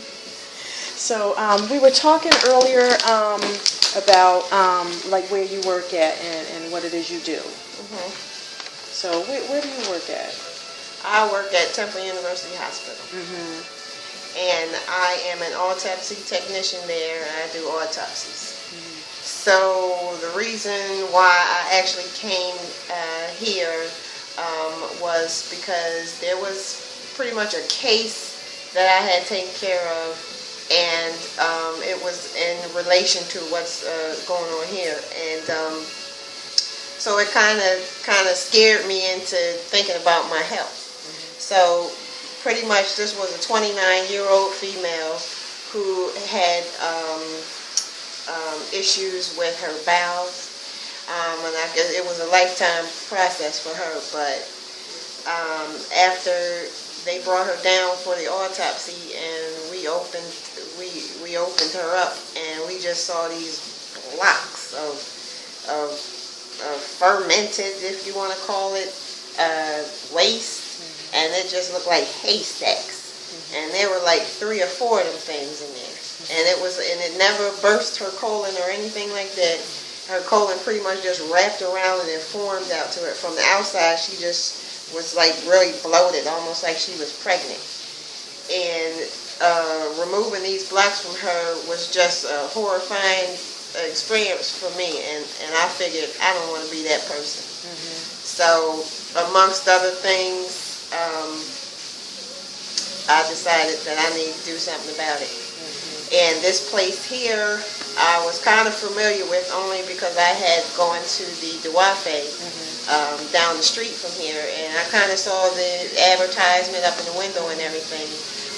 So we were talking earlier about like where you work at and what it is you do. Mm-hmm. So where do you work at? I work at Temple University Hospital. Mm-hmm. And I am an autopsy technician there. I do autopsies. Mm-hmm. So the reason why I actually came here was because there was pretty much a case that I had taken care of, and it was in relation to what's going on here, and so it kind of scared me into thinking about my health. Mm-hmm. So pretty much this was a 29-year-old female who had issues with her bowels, and I guess it was a lifetime process for her, but after they brought her down for the autopsy and we opened her up, and we just saw these blocks of fermented, if you want to call it, waste, and it just looked like haystacks, and there were like 3 or 4 of them things in there, and it never burst her colon or anything like that. Her colon pretty much just wrapped around and it formed out to it. From the outside, she just was like really bloated, almost like she was pregnant. And removing these blocks from her was just a horrifying experience for me, and I figured I don't want to be that person. Mm-hmm. So amongst other things, I decided that I need to do something about it. Mm-hmm. And this place here I was kind of familiar with only because I had gone to the Duafe down the street from here, and I kind of saw the advertisement up in the window and everything.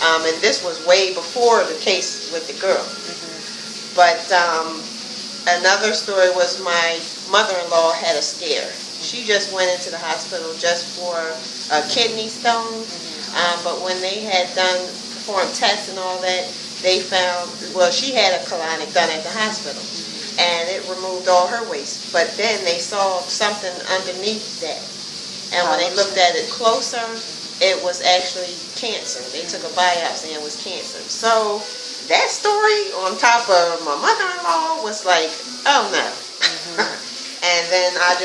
And this was way before the case with the girl. Mm-hmm. But another story was my mother-in-law had a scare. She just went into the hospital just for a kidney stone. Mm-hmm. But when they had performed tests and all that, they found, well, she had a colonic done at the hospital, and it removed all her waste. But then they saw something underneath that, and when they looked at it closer, it was actually cancer. They took a biopsy and it was cancer. So that story on top of my mother-in-law was like, oh no. Mm-hmm. And then I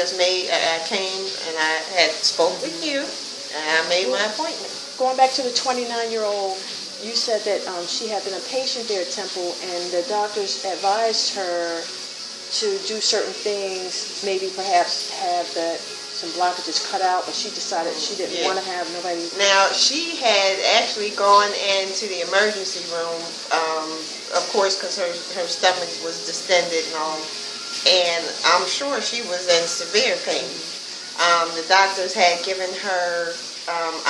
came and I had spoke with you, and I made my appointment. Going back to the 29-year-old, you said that she had been a patient there at Temple, and the doctors advised her to do certain things, maybe perhaps have some blockages cut out, but she decided she didn't want to have nobody. Now, she had actually gone into the emergency room, of course, because her stomach was distended and all, and I'm sure she was in severe pain. The doctors had given her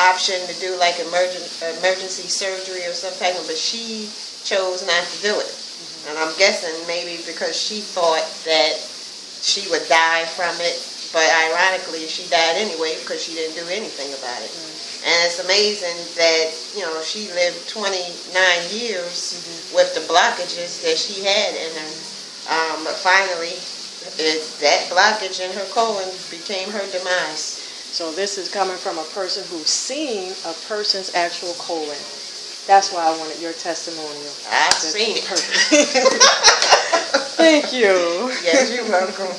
option to do like emergency surgery or some type of, but she chose not to do it. Mm-hmm. And I'm guessing maybe because she thought that she would die from it, but ironically she died anyway because she didn't do anything about it. Mm-hmm. And it's amazing that, she lived 29 years with the blockages that she had in her, but finally that blockage in her colon became her demise. So this is coming from a person who's seen a person's actual colon. That's why I wanted your testimonial. I've seen it. Thank you. Yes, you're welcome.